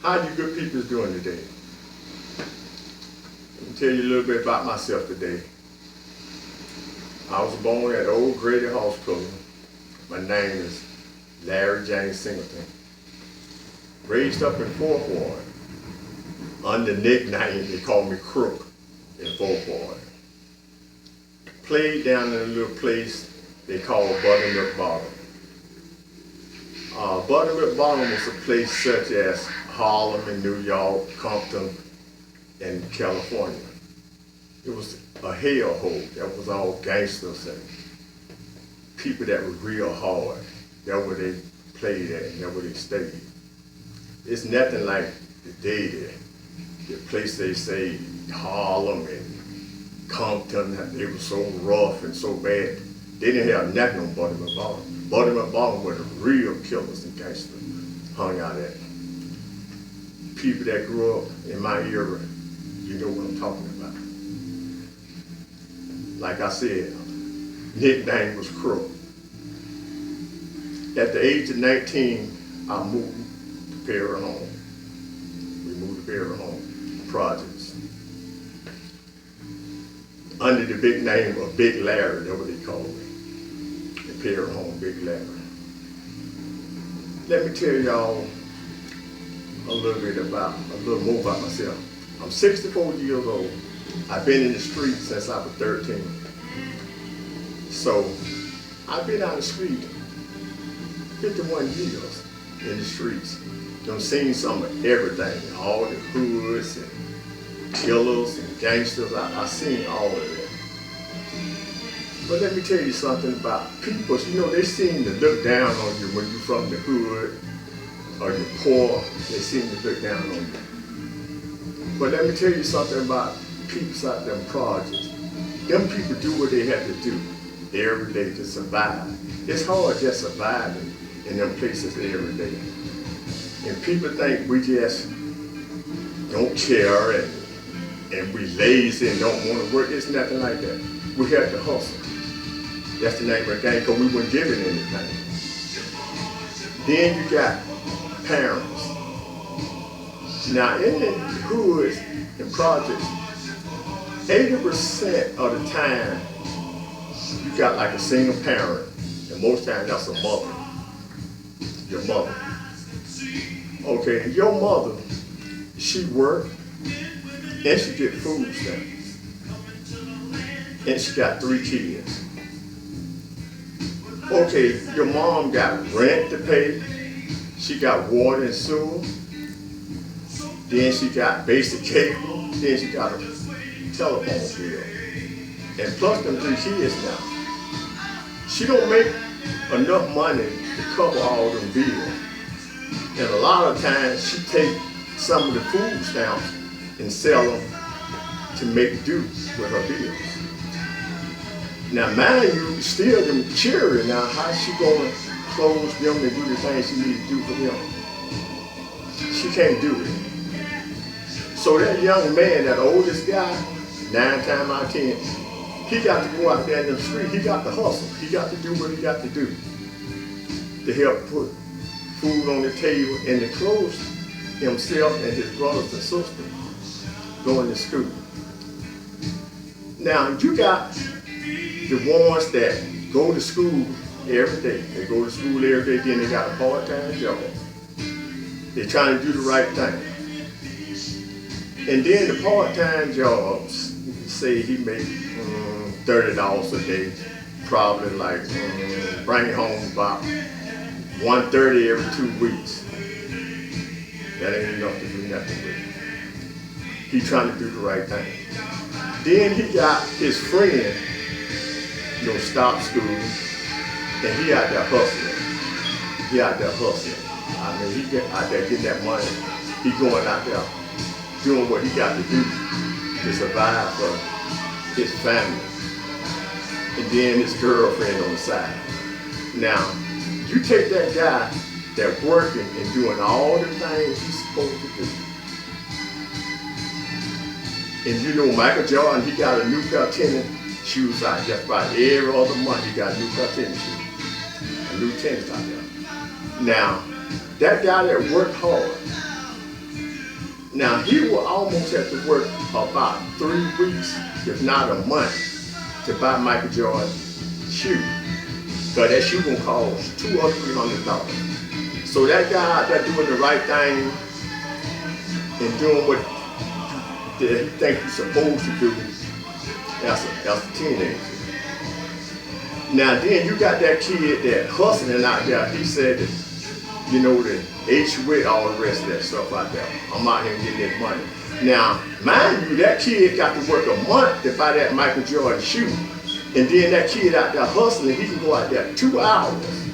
How you good people doing today? Let me tell you a little bit about myself today. I was born at Old Grady Hospital. My name is Larry James Singleton. Raised up in Fourth Ward. Under the nickname, they call me Crook in Fourth Ward. Played down in a little place they call Buttermilk Bottom. Buttermilk Bottom was a place such as Harlem in New York, Compton in California. It was a hellhole. That was all gangsters and people that were real hard. That's where they played at and that's where they stayed. It's nothing like the place they say Harlem and Compton, they were so rough and so bad. They didn't have nothing on Buttermilk Bottom. Buttermilk Bottom were the real killers and gangsters hung out at. People that grew up in my era, you know what I'm talking about. Like I said, nickname was Crook. At the age of 19, I moved to Perry Home. We moved to Perry Home Projects. Under the big name of Big Larry, that's what they called me. The Perry Home, Big Larry. Let me tell y'all a little more about myself. I'm 64 years old. I've been in the streets since I was 13. So I've been out the street 51 years in the streets. I've seen some of everything, all the hoods and killers and gangsters. I've seen all of that. But let me tell you something about people. You know, they seem to look down on you when you're from the hood or you're poor. They seem to look down on you. But let me tell you something about people out there in projects. Them people do what they have to do every day to survive. It's hard just surviving in them places every day. And people think we just don't care and we lazy and don't want to work. It's nothing like that. We have to hustle. That's the name of the game, because we weren't given anything. Then you got parents. Now in the hoods and projects, 80% of the time, you got like a single parent, and most times that's a mother, your mother. Okay, your mother, she work, and she get food stamps, and she got 3 kids. Okay, your mom got rent to pay, she got water and sewer, then she got basic cable, then she got a telephone bill. And plus them 3 kids now. She don't make enough money to cover all them bills. And a lot of times she take some of the food stamps and sell them to make do with her bills. Now mind you, still them children, now how she gonna clothe them and do the things she need to do for them? She can't do it. So that young man, that oldest guy, 9 times out of 10, he got to go out there in the street. He got to hustle. He got to do what he got to do to help put food on the table and to clothe himself and his brothers and sisters going to school. Now you got the ones that go to school every day. They go to school every day, then they got a part-time job. They're trying to do the right thing. And then the part-time jobs, say he make $30 a day, probably like bring home about $130 every 2 weeks. That ain't enough to do nothing with. He trying to do the right thing. Then he got his friend, stop school, and he out there hustling. He out there hustling. I mean, he get out there getting that money. He going out there doing what he got to do to survive for his family. And then his girlfriend on the side. Now, you take that guy that's working and doing all the things he's supposed to do. And you know Michael Jordan, he got a new pair of tennis shoes out. Just about every other month he got a new pair of tennis shoes. A new tennis out there. Now, that guy that worked hard, Now he will almost have to work about 3 weeks, if not a month, to buy Michael Jordan shoe. Cause that shoe gonna cost $200 or $300. So that guy out there doing the right thing and doing what he think he's supposed to do, that's a teenager. Now then you got that kid that hustling out there. He said that, the H with all the rest of that stuff out there. I'm out here getting that money. Now, mind you, that kid got to work a month to buy that Michael Jordan shoe. And then that kid out there hustling, he can go out there 2 hours.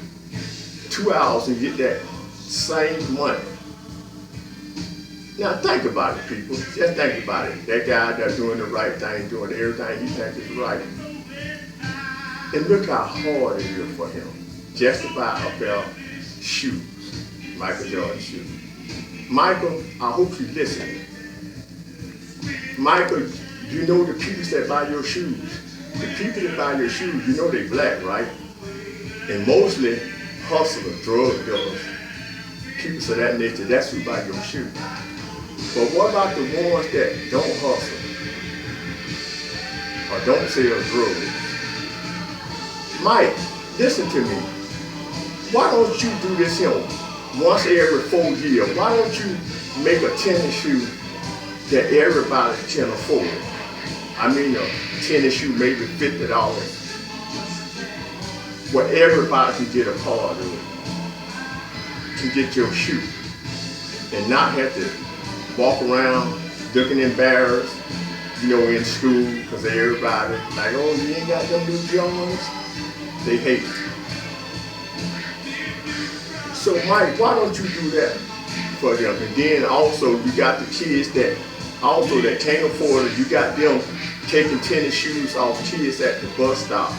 2 hours and get that same money. Now think about it, people. Just think about it. That guy out there doing the right thing, doing everything he thinks is right. And look how hard it is for him just to buy a pair of shoes, Michael Jordan shoes. Michael, I hope you listen. Michael, you know the people that buy your shoes. The people that buy your shoes, you know they black, right? And mostly hustlers, drug dealers, people of that nature, that's who buy your shoes. But what about the ones that don't hustle or don't sell drugs? Mike, listen to me. Why don't you do this here once every 4 years? Why don't you make a tennis shoe that everybody can afford? I mean a tennis shoe maybe $50, where everybody can get a part of it, can get your shoe, and not have to walk around looking embarrassed, in school, because everybody like, oh, you ain't got them new Johns? They hate it. So Mike, why don't you do that for them? And then also you got the kids that can't afford it. You got them taking tennis shoes off kids at the bus stop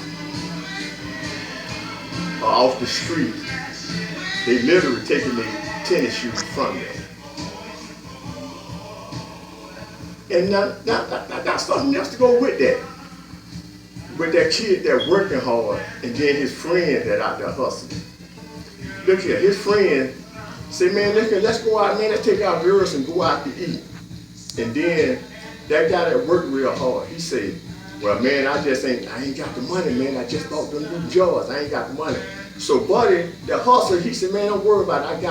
or off the street. They literally taking their tennis shoes from them. And now something else to go with that. With that kid that working hard and then his friend that out there hustling. Look here, his friend said, man, let's go out, man, let's take our girls and go out to eat. And then that guy that worked real hard, he said, well, man, I ain't got the money, man. I just bought them new jars. I ain't got the money. So Buddy, the hustler, he said, man, don't worry about it. I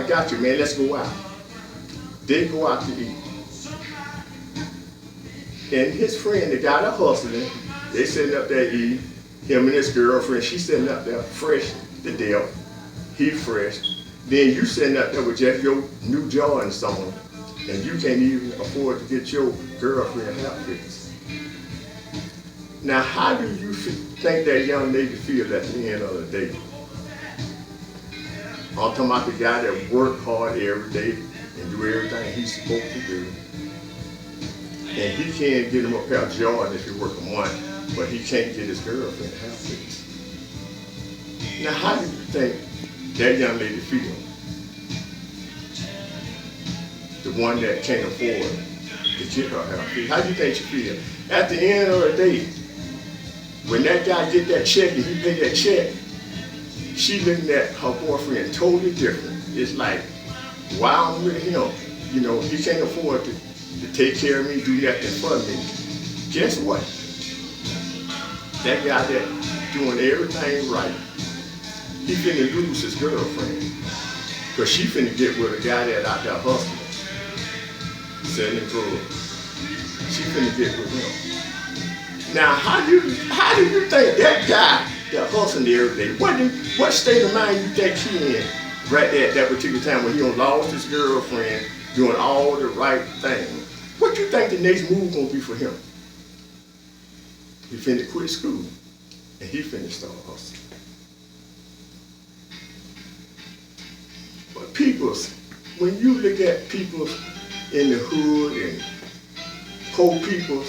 got you, man. Let's go out. They go out to eat. And his friend, the guy that hustling, they sitting up there eating. Him and his girlfriend, she sitting up there fresh to death. He fresh. Then you sitting up there with just your new Jordans on, and you can't even afford to get your girlfriend outfits. Now, how do you think that young lady feel at the end of the day? I'm talking about the guy that work hard every day and do everything he's supposed to do. And he can't get him a pair of Jordans if he work a month, but he can't get his girlfriend outfits. Now, how do you think that young lady feel? The one that can't afford to get her outfit. How do you think she feel? At the end of the day, when that guy get that check and he pay that check, she looking at her boyfriend totally different. It's like, wow, I'm with him. He can't afford to take care of me, do nothing for me. Guess what? That guy that doing everything right, he finna lose his girlfriend. Because she finna get with a guy that out there hustling, selling drugs. She finna get with him. Now, how do you think that guy that hustling every day, what state of mind you think he in right there at that particular time when he done lost his girlfriend, doing all the right things? What you think the next move gonna be for him? He finna quit school and he finna start hustling. But peoples, when you look at people in the hood and poor people,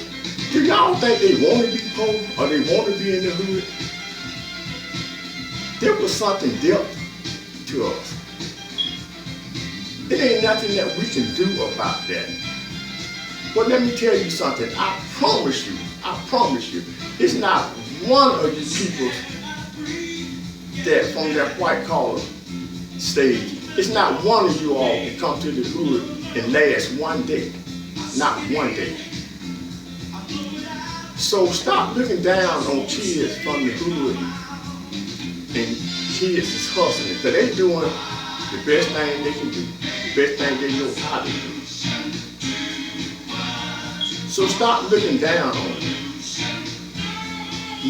do y'all think they want to be poor or they want to be in the hood? There was something dealt to us. There ain't nothing that we can do about that. But let me tell you something, I promise you, it's not one of you people that from that white collar stage, it's not one of you all can come to the hood and last one day, not one day. So stop looking down on kids from the hood and kids is hustling, because they're doing the best thing they can do, the best thing they know how to do. So stop looking down on them.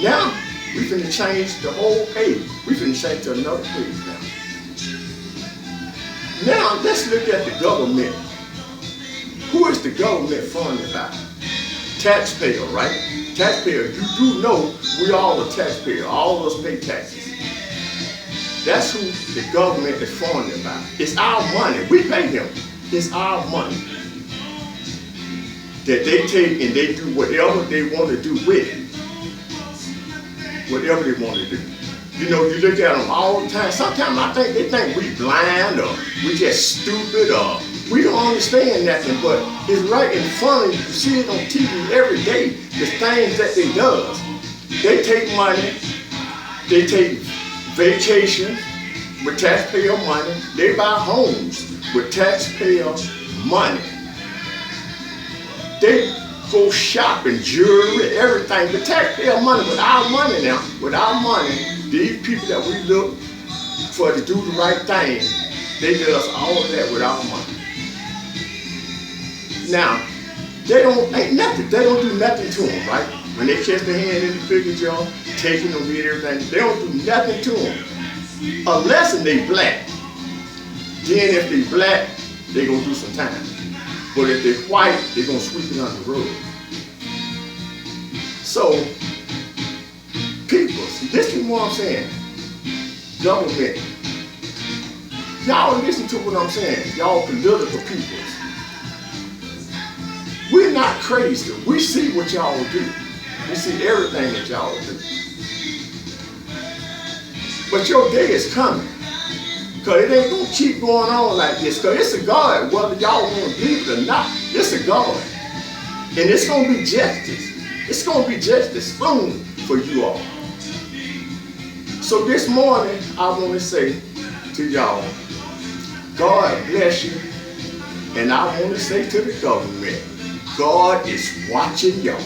Now, we finna change the whole page. We finna change to another page now. Now, let's look at the government. Who is the government funded by? Taxpayer, right? Taxpayer. You do know we all are taxpayers. All of us pay taxes. That's who the government is funded by. It's our money. We pay them. It's our money that they take and they do whatever they want to do with it. Whatever they want to do. You know, you look at them all the time. Sometimes I think they think we blind or we just stupid or we don't understand nothing, but it's right in front of you. You see it on TV every day, the things that they does. They take money, they take vacations with taxpayer money, they buy homes with taxpayer money. They go shopping, jewelry, everything, with taxpayer money, with our money now, with our money, these people that we look for to do the right thing, they did us all of that with our money. Now, they don't do nothing to them, right? When they catch their hand in the figure jar, taking them with everything, they don't do nothing to them. Unless they black. Then if they black, they gonna do some time. But if they're white, they're gonna sweep it under the rug. So, people, see, listen to what I'm saying. Government. Y'all listen to what I'm saying. Y'all political people. We're not crazy. We see what y'all do. We see everything that y'all do. But your day is coming. Because it ain't going to keep going on like this. Because it's a God, whether y'all want to believe it or not. It's a God. And it's going to be justice. It's going to be justice soon for you all. So this morning, I want to say to y'all, God bless you. And I want to say to the government, God is watching y'all.